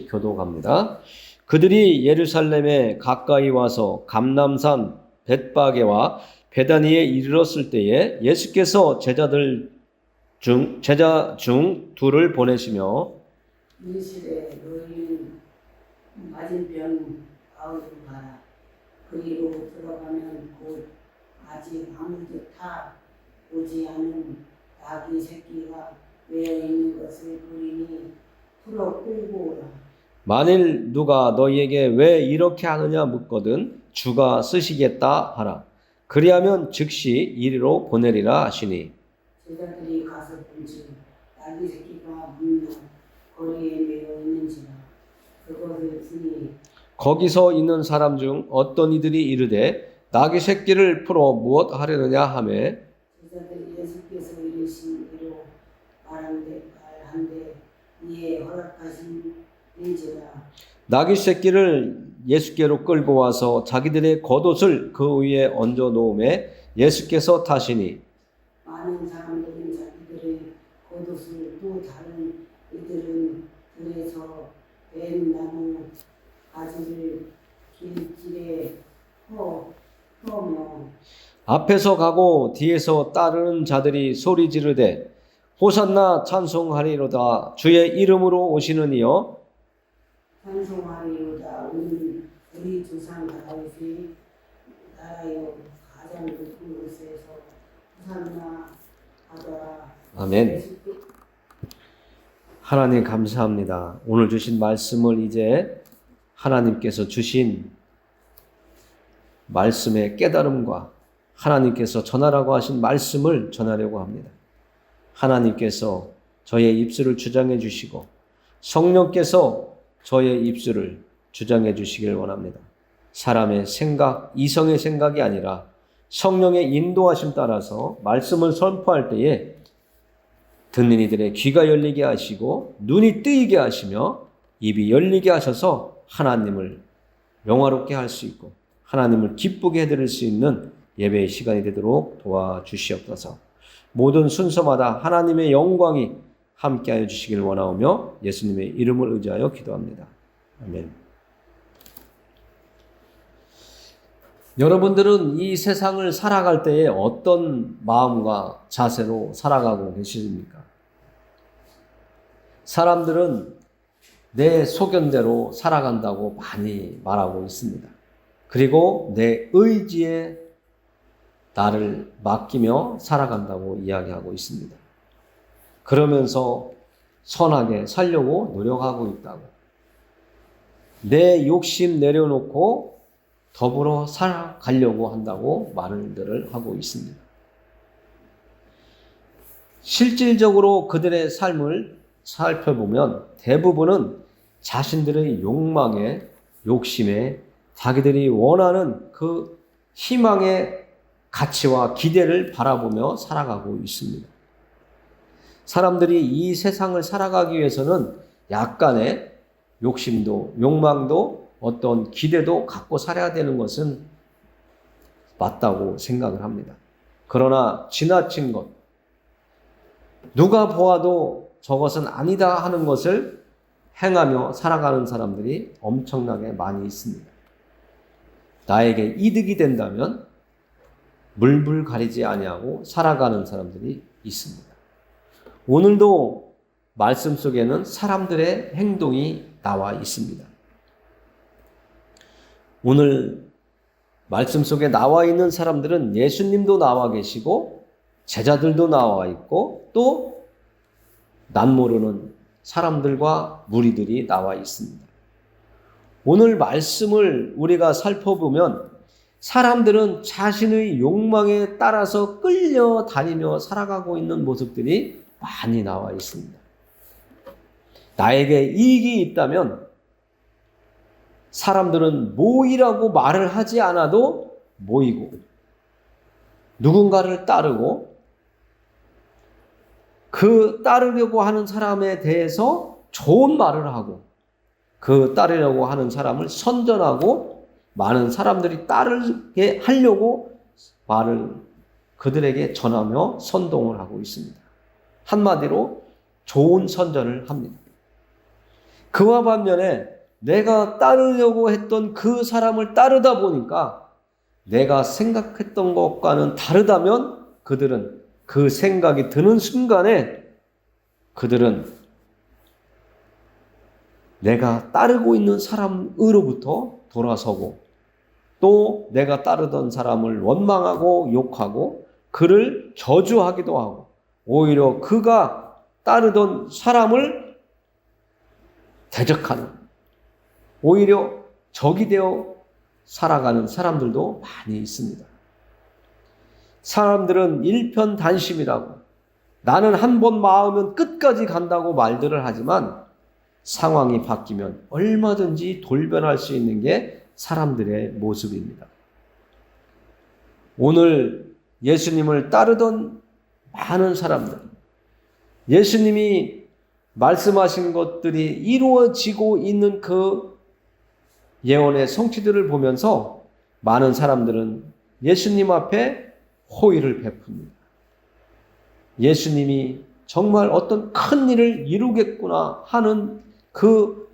교독합니다. 그들이 예루살렘에 가까이 와서 감람산 벳바게와 베다니에 이르렀을 때에 예수께서 제자 중 둘을 보내시며 이르시되 너희는 맞은편 가으로 가라. 거기로 들어가면 곧 아직 아무도 타 오지 않은 아기 새끼가 매여 있는 것을 보리니 풀어 끌고 오라. 만일 누가 너희에게 왜 이렇게 하느냐 묻거든 주가 쓰시겠다 하라. 그리하면 즉시 이리로 보내리라 하시니 제자들이 가서 본즉 아기 새끼가 묻는 거리에 매여 있는지라. 그것을 보니 거기서 있는 사람 중 어떤 이들이 이르되 나귀 새끼를 풀어 무엇 하려느냐 하매 제자들이 예수께서 이르신 대로 말한데 이에 허락하신 인지라. 나귀 새끼를 예수께로 끌고 와서 자기들의 겉옷을 그 위에 얹어 놓음에 예수께서 타시니 많은 사람들은 자기들의 겉옷을 또 다른 이들은 들에서 벤 나무 가지를 길길에 펴며 앞에서 가고 뒤에서 따르는 자들이 소리 지르되 호산나 찬송하리로다 주의 이름으로 오시는 이여 찬송하리로다. 우리 조상 다윗의 나라여 가장 높은 곳에서 호산나 하더라. 아멘. 하나님 감사합니다. 오늘 주신 말씀을 이제 하나님께서 주신 말씀의 깨달음과 하나님께서 전하라고 하신 말씀을 전하려고 합니다. 하나님께서 저의 입술을 주장해 주시고 성령께서 저의 입술을 주장해 주시길 원합니다. 사람의 생각, 이성의 생각이 아니라 성령의 인도하심 따라서 말씀을 선포할 때에 듣는 이들의 귀가 열리게 하시고 눈이 뜨이게 하시며 입이 열리게 하셔서 하나님을 영화롭게 할 수 있고 하나님을 기쁘게 해드릴 수 있는 예배의 시간이 되도록 도와주시옵소서. 모든 순서마다 하나님의 영광이 함께하여 주시길 원하오며 예수님의 이름을 의지하여 기도합니다. 아멘. 여러분들은 이 세상을 살아갈 때에 어떤 마음과 자세로 살아가고 계십니까? 사람들은 내 소견대로 살아간다고 많이 말하고 있습니다. 그리고 내 의지에 나를 맡기며 살아간다고 이야기하고 있습니다. 그러면서 선하게 살려고 노력하고 있다고. 내 욕심 내려놓고 더불어 살아가려고 한다고 말들을 하고 있습니다. 실질적으로 그들의 삶을 살펴보면 대부분은 자신들의 욕망에, 욕심에 자기들이 원하는 그 희망의 가치와 기대를 바라보며 살아가고 있습니다. 사람들이 이 세상을 살아가기 위해서는 약간의 욕심도, 욕망도 어떤 기대도 갖고 살아야 되는 것은 맞다고 생각을 합니다. 그러나 지나친 것, 누가 보아도 저것은 아니다 하는 것을 행하며 살아가는 사람들이 엄청나게 많이 있습니다. 나에게 이득이 된다면 물불 가리지 아니하고 살아가는 사람들이 있습니다. 오늘도 말씀 속에는 사람들의 행동이 나와 있습니다. 오늘 말씀 속에 나와 있는 사람들은 예수님도 나와 계시고 제자들도 나와 있고 또 남모르는 사람들과 무리들이 나와 있습니다. 오늘 말씀을 우리가 살펴보면 사람들은 자신의 욕망에 따라서 끌려다니며 살아가고 있는 모습들이 많이 나와 있습니다. 나에게 이익이 있다면 사람들은 모이라고 말을 하지 않아도 모이고 누군가를 따르고 그 따르려고 하는 사람에 대해서 좋은 말을 하고 그 따르려고 하는 사람을 선전하고 많은 사람들이 따르게 하려고 말을 그들에게 전하며 선동을 하고 있습니다. 한마디로 좋은 선전을 합니다. 그와 반면에 내가 따르려고 했던 그 사람을 따르다 보니까 내가 생각했던 것과는 다르다면 그들은 그 생각이 드는 순간에 그들은 내가 따르고 있는 사람으로부터 돌아서고 또 내가 따르던 사람을 원망하고 욕하고 그를 저주하기도 하고 오히려 그가 따르던 사람을 대적하는 오히려 적이 되어 살아가는 사람들도 많이 있습니다. 사람들은 일편단심이라고 나는 한 번 마으면 끝까지 간다고 말들을 하지만 상황이 바뀌면 얼마든지 돌변할 수 있는 게 사람들의 모습입니다. 오늘 예수님을 따르던 많은 사람들, 예수님이 말씀하신 것들이 이루어지고 있는 그 예언의 성취들을 보면서 많은 사람들은 예수님 앞에 호의를 베풉니다. 예수님이 정말 어떤 큰 일을 이루겠구나 하는 그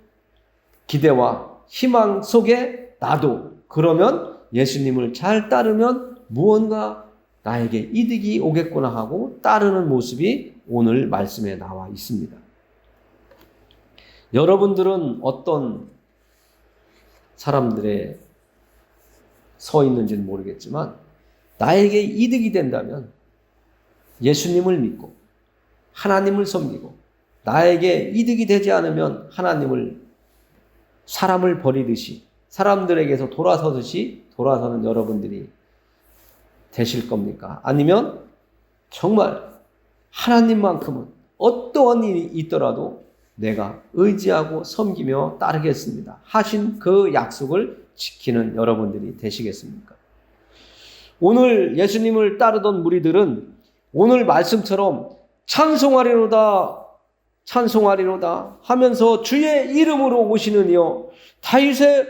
기대와 희망 속에 나도 그러면 예수님을 잘 따르면 무언가 나에게 이득이 오겠구나 하고 따르는 모습이 오늘 말씀에 나와 있습니다. 여러분들은 어떤 사람들의 서 있는지는 모르겠지만 나에게 이득이 된다면 예수님을 믿고 하나님을 섬기고 나에게 이득이 되지 않으면 하나님을 사람을 버리듯이 사람들에게서 돌아서는 여러분들이 되실 겁니까? 아니면 정말 하나님만큼은 어떠한 일이 있더라도 내가 의지하고 섬기며 따르겠습니다 하신 그 약속을 지키는 여러분들이 되시겠습니까? 오늘 예수님을 따르던 무리들은 오늘 말씀처럼 찬송하리로다 하면서 주의 이름으로 오시는 이여 다윗의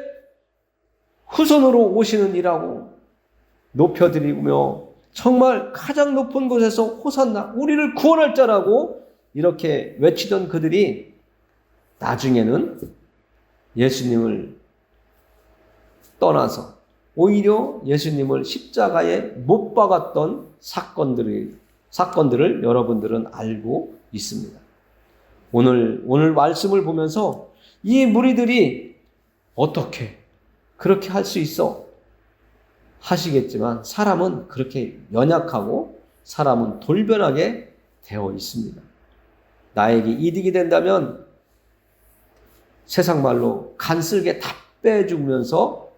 후손으로 오시는 이라고 높여드리며 정말 가장 높은 곳에서 호산나 우리를 구원할 자라고 이렇게 외치던 그들이 나중에는 예수님을 떠나서 오히려 예수님을 십자가에 못 박았던 사건들을 여러분들은 알고 있습니다. 오늘 말씀을 보면서 이 무리들이 어떻게 그렇게 할 수 있어 하시겠지만 사람은 그렇게 연약하고 사람은 돌변하게 되어 있습니다. 나에게 이득이 된다면 세상 말로 간쓸게 다 빼주면서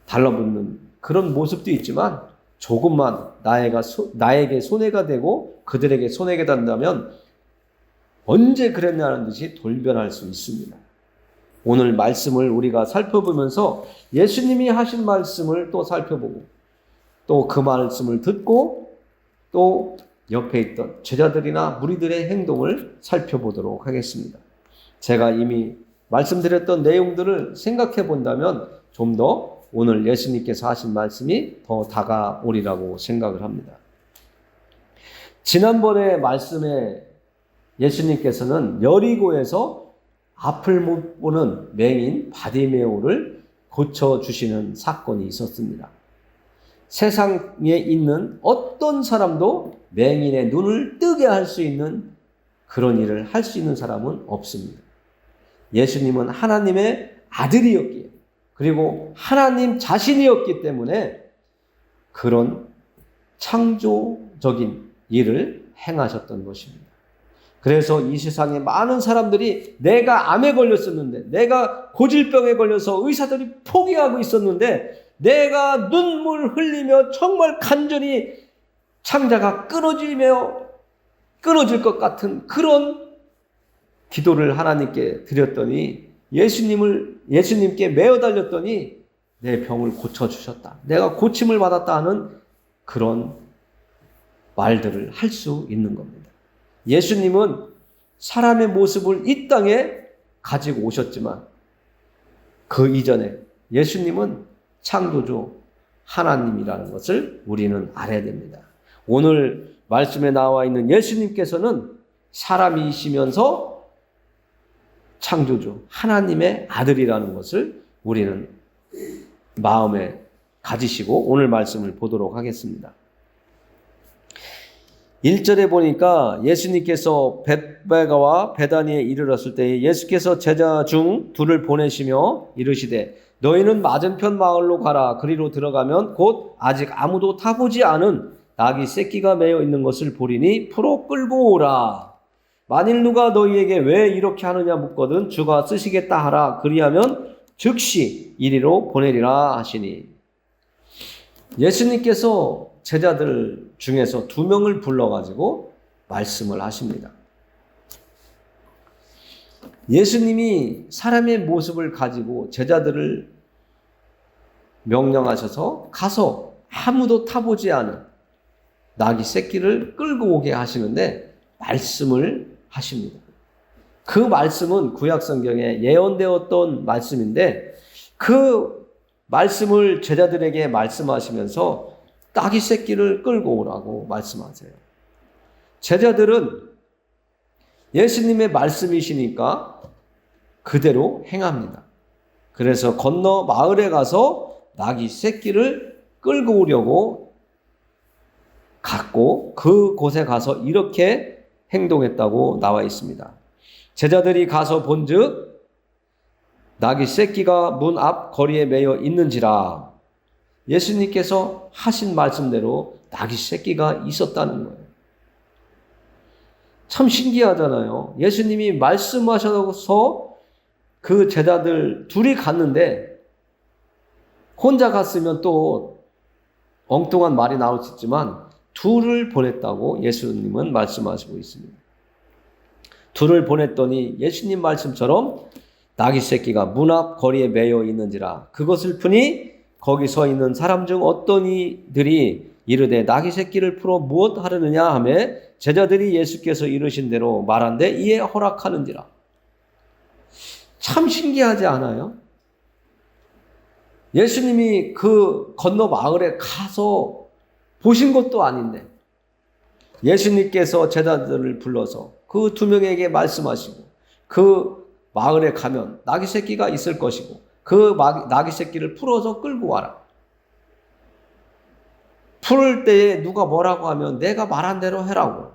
달라붙는 그런 모습도 있지만 조금만 나에게 손해가 되고 그들에게 손해가 된다면 언제 그랬냐는 듯이 돌변할 수 있습니다. 오늘 말씀을 우리가 살펴보면서 예수님이 하신 말씀을 또 살펴보고 또 그 말씀을 듣고 또 옆에 있던 제자들이나 무리들의 행동을 살펴보도록 하겠습니다. 제가 이미 말씀드렸던 내용들을 생각해 본다면 좀 더 오늘 예수님께서 하신 말씀이 더 다가오리라고 생각을 합니다. 지난번에 말씀에 예수님께서는 여리고에서 앞을 못 보는 맹인 바디메오를 고쳐주시는 사건이 있었습니다. 세상에 있는 어떤 사람도 맹인의 눈을 뜨게 할 수 있는 그런 일을 할 수 있는 사람은 없습니다. 예수님은 하나님의 아들이었기에 그리고 하나님 자신이었기 때문에 그런 창조적인 일을 행하셨던 것입니다. 그래서 이 세상에 많은 사람들이 내가 암에 걸렸었는데 내가 고질병에 걸려서 의사들이 포기하고 있었는데 내가 눈물 흘리며 정말 간절히 창자가 끊어질 것 같은 그런 기도를 하나님께 드렸더니 예수님께 매어 달렸더니 내 병을 고쳐주셨다. 내가 고침을 받았다 하는 그런 말들을 할 수 있는 겁니다. 예수님은 사람의 모습을 이 땅에 가지고 오셨지만 그 이전에 예수님은 창조주 하나님이라는 것을 우리는 알아야 됩니다. 오늘 말씀에 나와 있는 예수님께서는 사람이시면서 창조주, 하나님의 아들이라는 것을 우리는 마음에 가지시고 오늘 말씀을 보도록 하겠습니다. 1절에 보니까 예수님께서 벳베가와 베다니에 이르렀을 때 예수께서 제자 중 둘을 보내시며 이르시되 너희는 맞은편 마을로 가라. 그리로 들어가면 곧 아직 아무도 타보지 않은 낙이 새끼가 매여 있는 것을 보리니 풀어 끌고 오라. 만일 누가 너희에게 왜 이렇게 하느냐 묻거든 주가 쓰시겠다 하라. 그리하면 즉시 이리로 보내리라 하시니. 예수님께서 제자들 중에서 2명을 불러가지고 말씀을 하십니다. 예수님이 사람의 모습을 가지고 제자들을 명령하셔서 가서 아무도 타보지 않은 낙이 새끼를 끌고 오게 하시는데 말씀을 하십니다. 그 말씀은 구약성경에 예언되었던 말씀인데 그 말씀을 제자들에게 말씀하시면서 낙이 새끼를 끌고 오라고 말씀하세요. 제자들은 예수님의 말씀이시니까 그대로 행합니다. 그래서 건너 마을에 가서 낙이 새끼를 끌고 오려고 갔고 그곳에 가서 이렇게 행동했다고 나와 있습니다. 제자들이 가서 본즉 낙이 새끼가 문 앞 거리에 매여 있는지라. 예수님께서 하신 말씀대로 낙이 새끼가 있었다는 거예요. 참 신기하잖아요. 예수님이 말씀하셔서 그 제자들 둘이 갔는데 혼자 갔으면 또 엉뚱한 말이 나올 수 있지만 둘을 보냈다고 예수님은 말씀하시고 있습니다. 둘을 보냈더니 예수님 말씀처럼 낙이 새끼가 문 앞 거리에 매여 있는지라. 그것을 푸니 거기 서 있는 사람 중 어떤 이들이 이르되 낙이 새끼를 풀어 무엇 하려느냐 하매 제자들이 예수께서 이르신 대로 말한데 이에 허락하는지라. 참 신기하지 않아요? 예수님이 그 건너 마을에 가서 보신 것도 아닌데 예수님께서 제자들을 불러서 그 2명에게 말씀하시고 그 마을에 가면 낙이 새끼가 있을 것이고 그 낙이 새끼를 풀어서 끌고 와라. 풀을 때에 누가 뭐라고 하면 내가 말한 대로 해라고.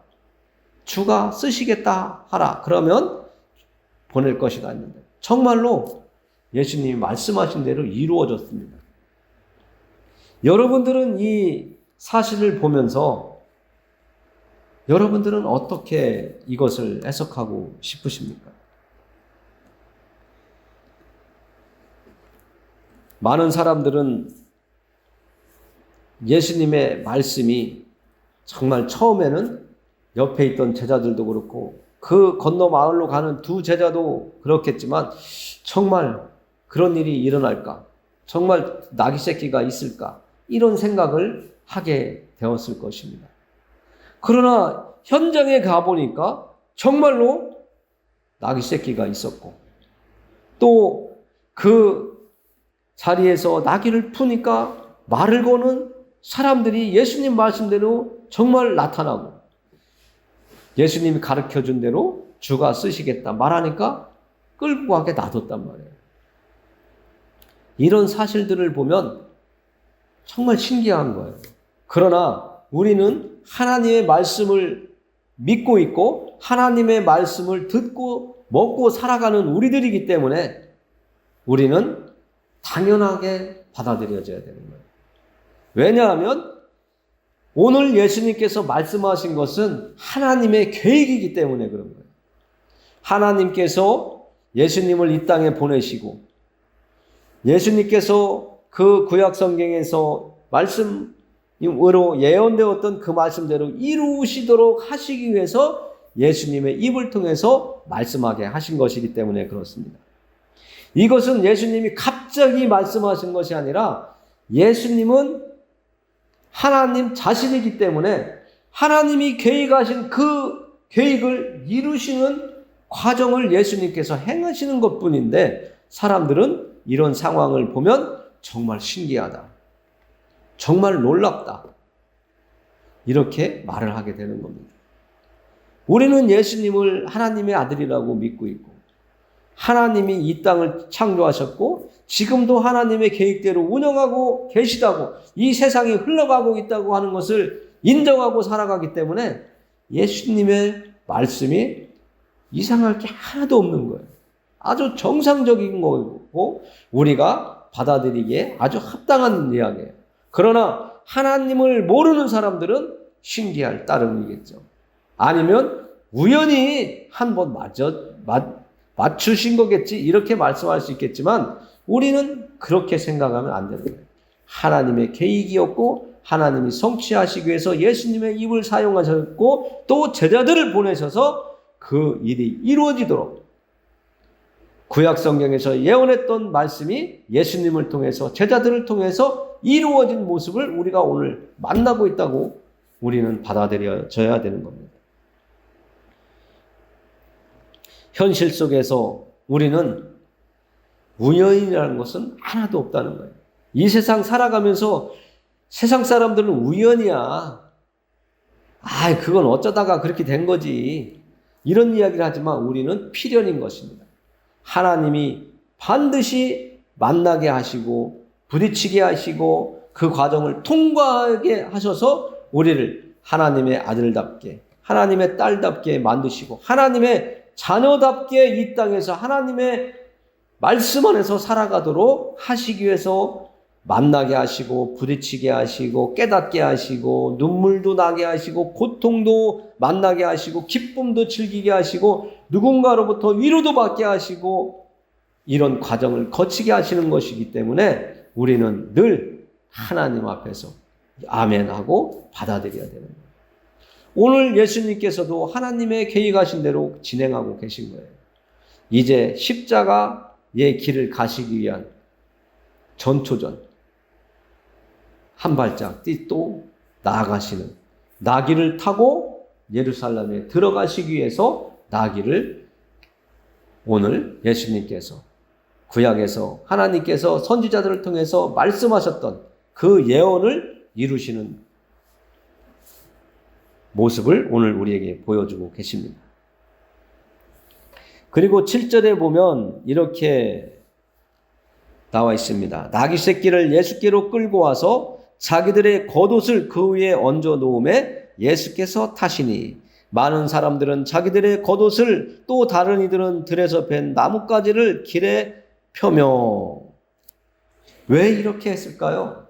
주가 쓰시겠다 하라. 그러면 보낼 것이다 했는데 정말로 예수님이 말씀하신 대로 이루어졌습니다. 여러분들은 이 사실을 보면서 여러분들은 어떻게 이것을 해석하고 싶으십니까? 많은 사람들은 예수님의 말씀이 정말 처음에는 옆에 있던 제자들도 그렇고 그 건너 마을로 가는 2 제자도 그렇겠지만 정말 그런 일이 일어날까? 정말 낙이 새끼가 있을까? 이런 생각을 하게 되었을 것입니다. 그러나 현장에 가보니까 정말로 낙이 새끼가 있었고 또 그 자리에서 나귀를 푸니까 말을 거는 사람들이 예수님 말씀대로 정말 나타나고 예수님이 가르쳐준 대로 주가 쓰시겠다 말하니까 끌고 가게 놔뒀단 말이에요. 이런 사실들을 보면 정말 신기한 거예요. 그러나 우리는 하나님의 말씀을 믿고 있고 하나님의 말씀을 듣고 먹고 살아가는 우리들이기 때문에 우리는 당연하게 받아들여져야 되는 거예요. 왜냐하면 오늘 예수님께서 말씀하신 것은 하나님의 계획이기 때문에 그런 거예요. 하나님께서 예수님을 이 땅에 보내시고 예수님께서 그 구약 성경에서 말씀으로 예언되었던 그 말씀대로 이루시도록 하시기 위해서 예수님의 입을 통해서 말씀하게 하신 것이기 때문에 그렇습니다. 이것은 예수님이 갑자기 말씀하신 것이 아니라 예수님은 하나님 자신이기 때문에 하나님이 계획하신 그 계획을 이루시는 과정을 예수님께서 행하시는 것뿐인데 사람들은 이런 상황을 보면 정말 신기하다. 정말 놀랍다. 이렇게 말을 하게 되는 겁니다. 우리는 예수님을 하나님의 아들이라고 믿고 있고 하나님이 이 땅을 창조하셨고 지금도 하나님의 계획대로 운영하고 계시다고, 이 세상이 흘러가고 있다고 하는 것을 인정하고 살아가기 때문에 예수님의 말씀이 이상할 게 하나도 없는 거예요. 아주 정상적인 거고 우리가 받아들이기에 아주 합당한 이야기예요. 그러나 하나님을 모르는 사람들은 신기할 따름이겠죠. 아니면 우연히 한번 맞추신 거겠지, 이렇게 말씀할 수 있겠지만 우리는 그렇게 생각하면 안 되는 거예요. 하나님의 계획이었고 하나님이 성취하시기 위해서 예수님의 입을 사용하셨고 또 제자들을 보내셔서 그 일이 이루어지도록 구약 성경에서 예언했던 말씀이 예수님을 통해서 제자들을 통해서 이루어진 모습을 우리가 오늘 만나고 있다고 우리는 받아들여져야 되는 겁니다. 현실 속에서 우리는 우연이라는 것은 하나도 없다는 거예요. 이 세상 살아가면서 세상 사람들은 우연이야, 그건 어쩌다가 그렇게 된 거지, 이런 이야기를 하지만 우리는 필연인 것입니다. 하나님이 반드시 만나게 하시고 부딪히게 하시고 그 과정을 통과하게 하셔서 우리를 하나님의 아들답게, 하나님의 딸답게 만드시고 하나님의 자녀답게 이 땅에서 하나님의 말씀 안에서 살아가도록 하시기 위해서 만나게 하시고 부딪히게 하시고 깨닫게 하시고 눈물도 나게 하시고 고통도 만나게 하시고 기쁨도 즐기게 하시고 누군가로부터 위로도 받게 하시고 이런 과정을 거치게 하시는 것이기 때문에 우리는 늘 하나님 앞에서 아멘하고 받아들여야 되는 거예요. 오늘 예수님께서도 하나님의 계획하신 대로 진행하고 계신 거예요. 이제 십자가의 길을 가시기 위한 전초전, 한 발짝 또 나아가시는, 나귀를 타고 예루살렘에 들어가시기 위해서 나귀를 오늘 예수님께서 구약에서 하나님께서 선지자들을 통해서 말씀하셨던 그 예언을 이루시는 모습을 오늘 우리에게 보여주고 계십니다. 그리고 7절에 보면 이렇게 나와 있습니다. 나귀 새끼를 예수께로 끌고 와서 자기들의 겉옷을 그 위에 얹어 놓음에 예수께서 타시니 많은 사람들은 자기들의 겉옷을 또 다른 이들은 들에서 벤 나뭇가지를 길에 펴며. 왜 이렇게 했을까요?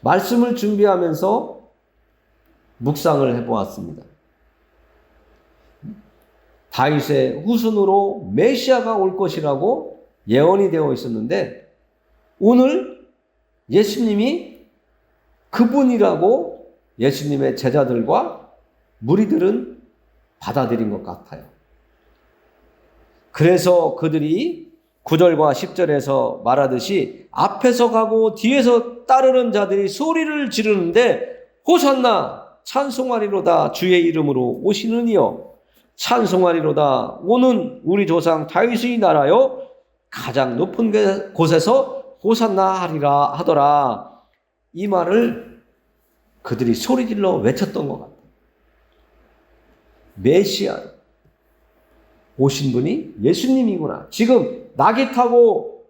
말씀을 준비하면서 묵상을 해보았습니다. 다윗의 후손으로 메시아가 올 것이라고 예언이 되어 있었는데 오늘 예수님이 그분이라고 예수님의 제자들과 무리들은 받아들인 것 같아요. 그래서 그들이 9절과 10절에서 말하듯이 앞에서 가고 뒤에서 따르는 자들이 소리를 지르는데 호산나 찬송하리로다 주의 이름으로 오시는 이여, 찬송하리로다 오는 우리 조상 다윗의 나라여, 가장 높은 곳에서 호산나 하리라 하더라. 이 말을 그들이 소리질러 외쳤던 것 같아요. 메시아 오신 분이 예수님이구나. 지금 나귀 타고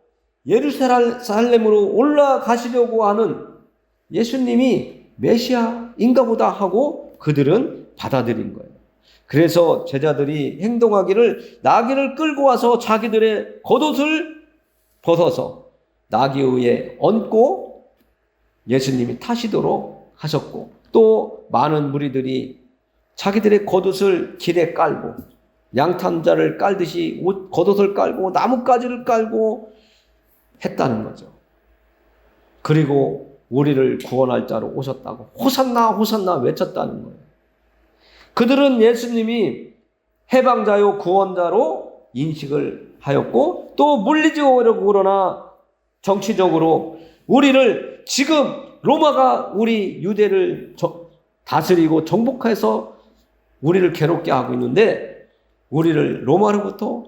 예루살렘으로 올라가시려고 하는 예수님이 메시아인가 보다 하고 그들은 받아들인 거예요. 그래서 제자들이 행동하기를 나귀를 끌고 와서 자기들의 겉옷을 벗어서 나귀 위에 얹고 예수님이 타시도록 하셨고, 또 많은 무리들이 자기들의 겉옷을 길에 깔고 양탄자를 깔듯이 겉옷을 깔고 나뭇가지를 깔고 했다는 거죠. 그리고 우리를 구원할 자로 오셨다고 호산나 호산나 외쳤다는 거예요. 그들은 예수님이 해방자요 구원자로 인식을 하였고 또 물리적으로 그러나 정치적으로 우리를 지금 로마가 우리 유대를 다스리고 정복해서 우리를 괴롭게 하고 있는데 우리를 로마로부터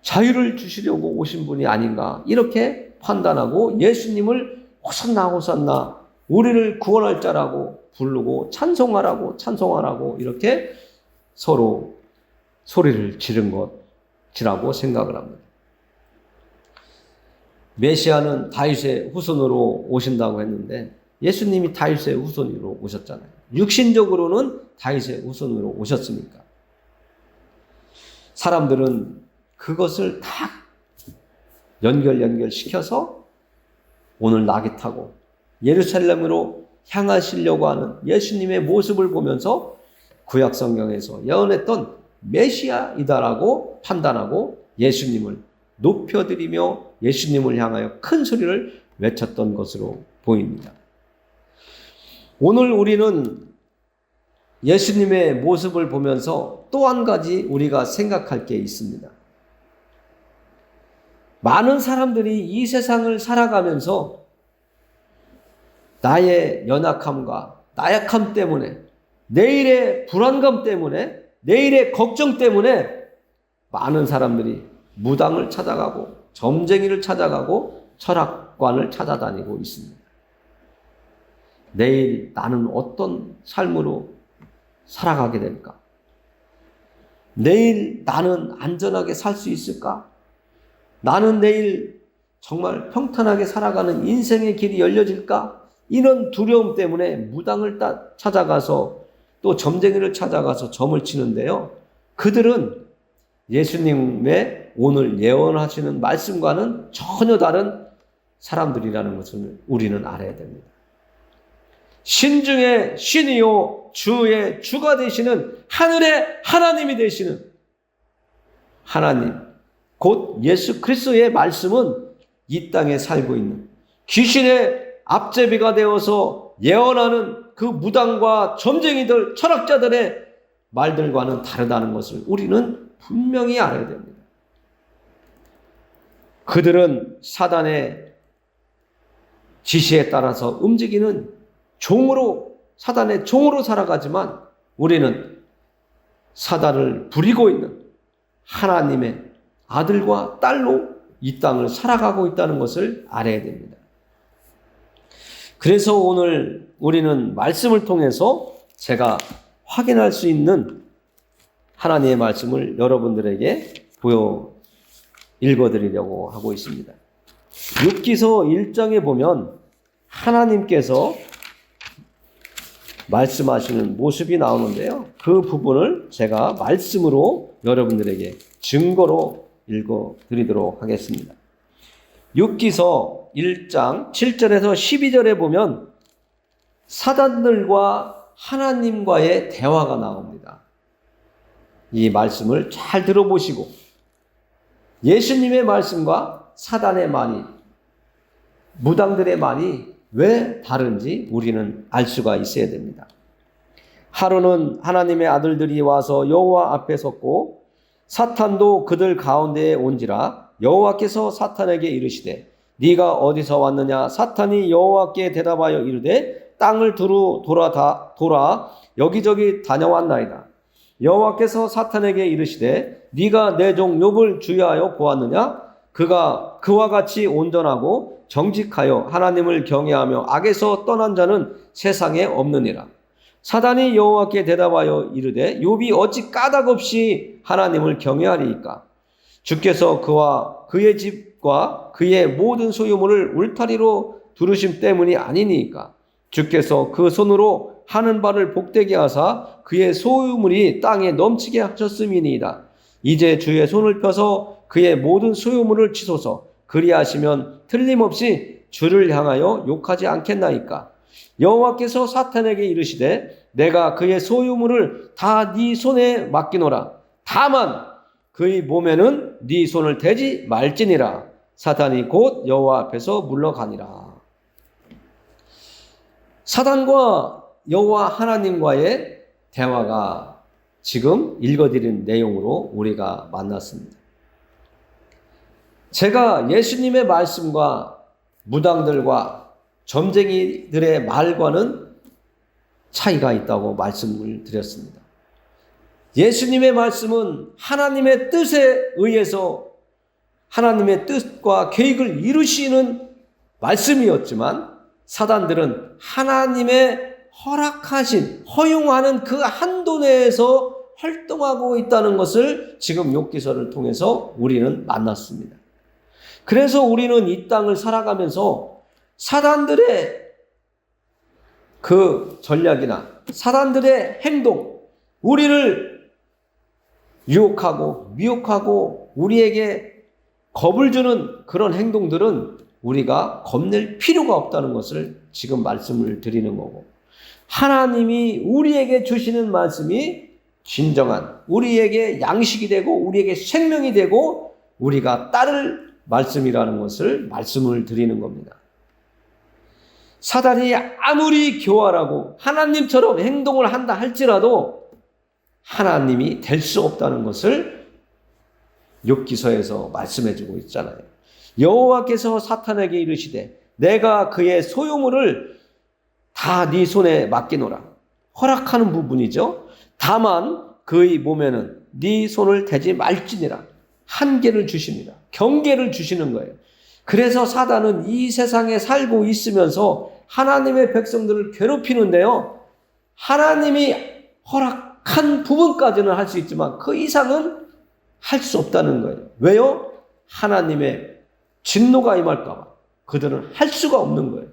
자유를 주시려고 오신 분이 아닌가, 이렇게 판단하고 예수님을 호산나 호산나 우리를 구원할 자라고 부르고 찬송하라고 이렇게 서로 소리를 지른 것, 것이라고 생각을 합니다. 메시아는 다윗의 후손으로 오신다고 했는데 예수님이 다윗의 후손으로 오셨잖아요. 육신적으로는 다윗의 후손으로 오셨으니까. 사람들은 그것을 다 연결시켜서 오늘 낙이 타고 예루살렘으로 향하시려고 하는 예수님의 모습을 보면서 구약 성경에서 예언했던 메시아이다라고 판단하고 예수님을 높여드리며 예수님을 향하여 큰 소리를 외쳤던 것으로 보입니다. 오늘 우리는 예수님의 모습을 보면서 또 한 가지 우리가 생각할 게 있습니다. 많은 사람들이 이 세상을 살아가면서 나의 연약함과 나약함 때문에, 내일의 불안감 때문에, 내일의 걱정 때문에 많은 사람들이 무당을 찾아가고 점쟁이를 찾아가고 철학관을 찾아다니고 있습니다. 내일 나는 어떤 삶으로 살아가게 될까? 내일 나는 안전하게 살 수 있을까? 나는 내일 정말 평탄하게 살아가는 인생의 길이 열려질까? 이런 두려움 때문에 무당을 찾아가서 또 점쟁이를 찾아가서 점을 치는데요. 그들은 예수님의 오늘 예언하시는 말씀과는 전혀 다른 사람들이라는 것을 우리는 알아야 됩니다. 신 중에 신이요 주의 주가 되시는 하늘의 하나님이 되시는 하나님, 곧 예수 그리스도의 말씀은 이 땅에 살고 있는 귀신의 앞제비가 되어서 예언하는 그 무당과 점쟁이들, 철학자들의 말들과는 다르다는 것을 우리는 분명히 알아야 됩니다. 그들은 사단의 지시에 따라서 움직이는 사단의 종으로 살아가지만 우리는 사단을 부리고 있는 하나님의 아들과 딸로 이 땅을 살아가고 있다는 것을 알아야 됩니다. 그래서 오늘 우리는 말씀을 통해서 제가 확인할 수 있는 하나님의 말씀을 여러분들에게 읽어드리려고 하고 있습니다. 욥기서 1장에 보면 하나님께서 말씀하시는 모습이 나오는데요. 그 부분을 제가 말씀으로 여러분들에게 증거로 읽어드리도록 하겠습니다. 욥기서 1장 7절에서 12절에 보면 사단들과 하나님과의 대화가 나옵니다. 이 말씀을 잘 들어보시고 예수님의 말씀과 사단의 말이, 무당들의 말이 왜 다른지 우리는 알 수가 있어야 됩니다. 하루는 하나님의 아들들이 와서 여호와 앞에 섰고 사탄도 그들 가운데에 온지라 여호와께서 사탄에게 이르시되 네가 어디서 왔느냐? 사탄이 여호와께 대답하여 이르되 땅을 두루 돌아 여기저기 다녀왔나이다. 여호와께서 사탄에게 이르시되 네가 내 종 욥을 주의하여 보았느냐? 그가 그와 같이 온전하고 정직하여 하나님을 경외하며 악에서 떠난 자는 세상에 없느니라. 사단이 여호와께 대답하여 이르되 욥이 어찌 까닭없이 하나님을 경외하리이까? 주께서 그와 그의 집과 그의 모든 소유물을 울타리로 두르심 때문이 아니니까. 주께서 그 손으로 하는 바를 복되게 하사 그의 소유물이 땅에 넘치게 하셨음이니이다. 이제 주의 손을 펴서 그의 모든 소유물을 치소서. 그리하시면 틀림없이 주를 향하여 욕하지 않겠나이까. 여호와께서 사탄에게 이르시되 내가 그의 소유물을 다 네 손에 맡기노라. 다만 그의 몸에는 네 손을 대지 말지니라. 사탄이 곧 여호와 앞에서 물러가니라. 사단과 여호와 하나님과의 대화가 지금 읽어드린 내용으로 우리가 만났습니다. 제가 예수님의 말씀과 무당들과 점쟁이들의 말과는 차이가 있다고 말씀을 드렸습니다. 예수님의 말씀은 하나님의 뜻에 의해서 하나님의 뜻과 계획을 이루시는 말씀이었지만 사단들은 하나님의 허락하신, 허용하는 그 한도 내에서 활동하고 있다는 것을 지금 욥기서를 통해서 우리는 만났습니다. 그래서 우리는 이 땅을 살아가면서 사단들의 그 전략이나 사단들의 행동, 우리를 유혹하고 미혹하고 우리에게 겁을 주는 그런 행동들은 우리가 겁낼 필요가 없다는 것을 지금 말씀을 드리는 거고, 하나님이 우리에게 주시는 말씀이 진정한 우리에게 양식이 되고 우리에게 생명이 되고 우리가 따를 말씀이라는 것을 말씀을 드리는 겁니다. 사단이 아무리 교활하고 하나님처럼 행동을 한다 할지라도 하나님이 될 수 없다는 것을 욥기서에서 말씀해 주고 있잖아요. 여호와께서 사탄에게 이르시되 내가 그의 소유물을 다 네 손에 맡기노라. 허락하는 부분이죠. 다만 그의 몸에는 네 손을 대지 말지니라. 한계를 주십니다. 경계를 주시는 거예요. 그래서 사단은 이 세상에 살고 있으면서 하나님의 백성들을 괴롭히는데요. 하나님이 허락한 부분까지는 할 수 있지만 그 이상은 할 수 없다는 거예요. 왜요? 하나님의 진노가 임할까 봐 그들은 할 수가 없는 거예요.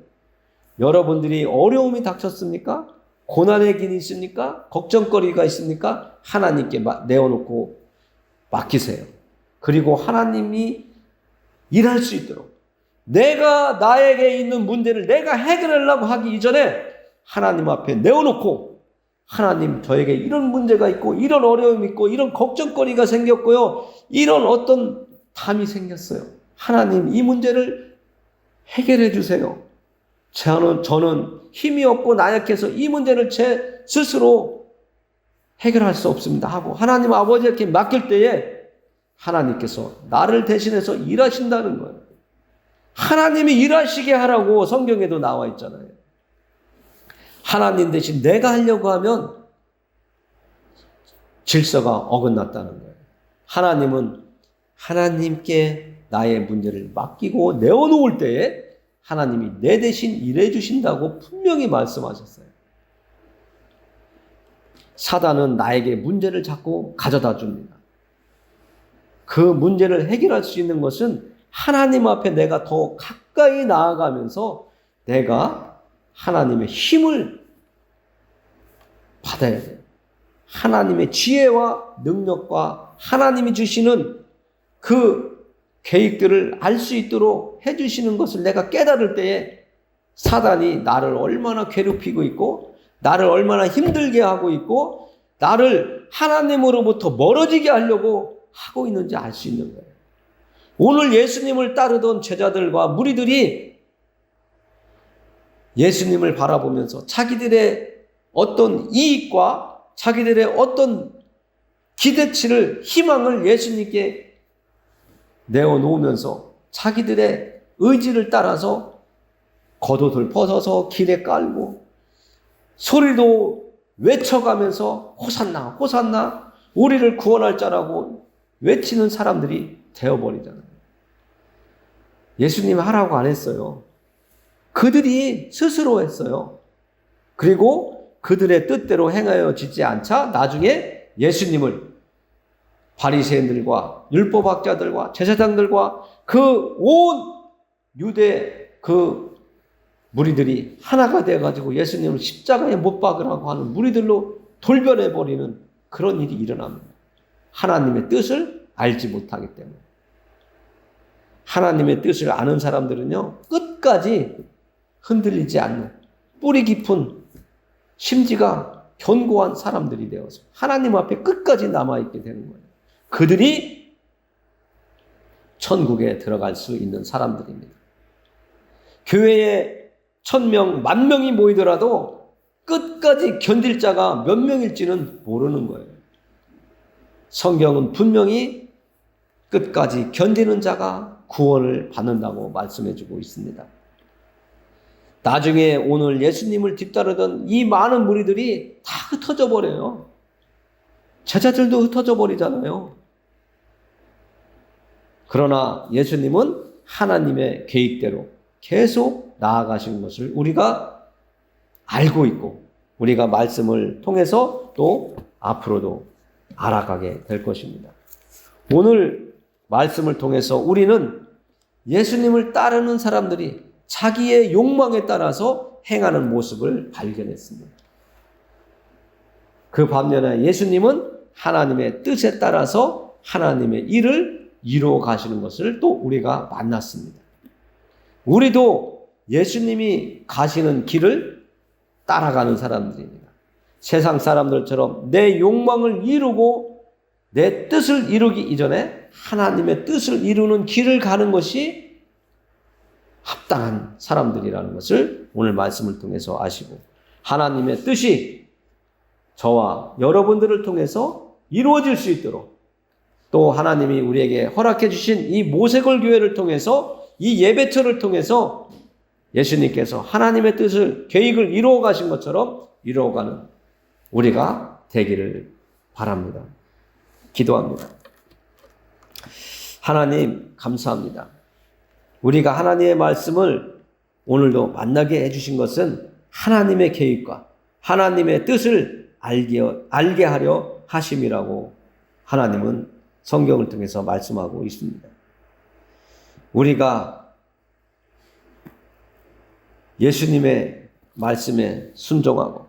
여러분들이 어려움이 닥쳤습니까? 고난의 길이 있습니까? 걱정거리가 있습니까? 하나님께 내어놓고 맡기세요. 그리고 하나님이 일할 수 있도록 내가 나에게 있는 문제를 내가 해결하려고 하기 이전에 하나님 앞에 내어놓고 하나님 저에게 이런 문제가 있고 이런 어려움이 있고 이런 걱정거리가 생겼고요. 이런 어떤 담이 생겼어요. 하나님 이 문제를 해결해 주세요. 저는 힘이 없고 나약해서 이 문제를 제 스스로 해결할 수 없습니다 하고 하나님 아버지께 맡길 때에 하나님께서 나를 대신해서 일하신다는 거예요. 하나님이 일하시게 하라고 성경에도 나와 있잖아요. 하나님 대신 내가 하려고 하면 질서가 어긋났다는 거예요. 하나님은 하나님께 나의 문제를 맡기고 내어놓을 때에 하나님이 내 대신 일해 주신다고 분명히 말씀하셨어요. 사단은 나에게 문제를 자꾸 가져다 줍니다. 그 문제를 해결할 수 있는 것은 하나님 앞에 내가 더 가까이 나아가면서 내가 하나님의 힘을 받아야 돼요. 하나님의 지혜와 능력과 하나님이 주시는 그 계획들을 알 수 있도록 해주시는 것을 내가 깨달을 때에 사단이 나를 얼마나 괴롭히고 있고 나를 얼마나 힘들게 하고 있고 나를 하나님으로부터 멀어지게 하려고 하고 있는지 알 수 있는 거예요. 오늘 예수님을 따르던 제자들과 무리들이 예수님을 바라보면서 자기들의 어떤 이익과 자기들의 어떤 기대치를 희망을 예수님께 내어놓으면서 자기들의 의지를 따라서 겉옷을 벗어서 길에 깔고 소리도 외쳐가면서 호산나 호산나 우리를 구원할 자라고 외치는 사람들이 되어버리잖아요. 예수님 하라고 안 했어요. 그들이 스스로 했어요. 그리고 그들의 뜻대로 행하여지지 않자 나중에 예수님을 바리새인들과 율법학자들과 제사장들과 그 온 유대 그 무리들이 하나가 되어가지고 예수님을 십자가에 못 박으라고 하는 무리들로 돌변해버리는 그런 일이 일어납니다. 하나님의 뜻을 알지 못하기 때문에. 하나님의 뜻을 아는 사람들은요, 끝까지 흔들리지 않는 뿌리 깊은 심지가 견고한 사람들이 되어서 하나님 앞에 끝까지 남아있게 되는 거예요. 그들이 천국에 들어갈 수 있는 사람들입니다. 교회에 1000명, 10,000명이 모이더라도 끝까지 견딜 자가 몇 명일지는 모르는 거예요. 성경은 분명히 끝까지 견디는 자가 구원을 받는다고 말씀해주고 있습니다. 나중에 오늘 예수님을 뒤따르던 이 많은 무리들이 다 흩어져 버려요. 제자들도 흩어져 버리잖아요. 그러나 예수님은 하나님의 계획대로 계속 나아가신 것을 우리가 알고 있고 우리가 말씀을 통해서 또 앞으로도 알아가게 될 것입니다. 오늘 말씀을 통해서 우리는 예수님을 따르는 사람들이 자기의 욕망에 따라서 행하는 모습을 발견했습니다. 그 반면에 예수님은 하나님의 뜻에 따라서 하나님의 일을 이루어 가시는 것을 또 우리가 만났습니다. 우리도 예수님이 가시는 길을 따라가는 사람들입니다. 세상 사람들처럼 내 욕망을 이루고 내 뜻을 이루기 이전에 하나님의 뜻을 이루는 길을 가는 것이 합당한 사람들이라는 것을 오늘 말씀을 통해서 아시고, 하나님의 뜻이 저와 여러분들을 통해서 이루어질 수 있도록, 또 하나님이 우리에게 허락해 주신 이 모세골 교회를 통해서, 이 예배처를 통해서 예수님께서 하나님의 뜻을, 계획을 이루어 가신 것처럼 이루어가는 우리가 되기를 바랍니다. 기도합니다. 하나님 감사합니다. 우리가 하나님의 말씀을 오늘도 만나게 해주신 것은 하나님의 계획과 하나님의 뜻을 알게 하려 하심이라고 하나님은 성경을 통해서 말씀하고 있습니다. 우리가 예수님의 말씀에 순종하고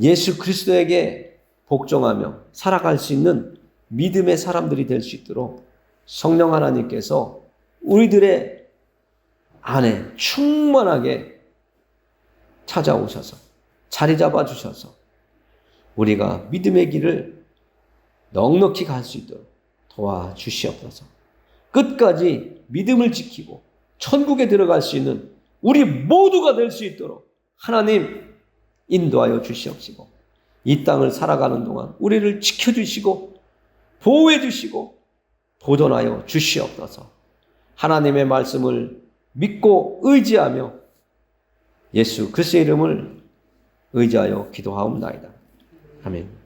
예수 그리스도에게 복종하며 살아갈 수 있는 믿음의 사람들이 될 수 있도록 성령 하나님께서 우리들의 안에 충만하게 찾아오셔서 자리 잡아 주셔서 우리가 믿음의 길을 넉넉히 갈 수 있도록 도와주시옵소서. 끝까지 믿음을 지키고 천국에 들어갈 수 있는 우리 모두가 될 수 있도록 하나님 인도하여 주시옵시고, 이 땅을 살아가는 동안 우리를 지켜주시고 보호해 주시고 보존하여 주시옵소서. 하나님의 말씀을 믿고 의지하며 예수 그리스도의 이름을 의지하여 기도하옵나이다. 아멘.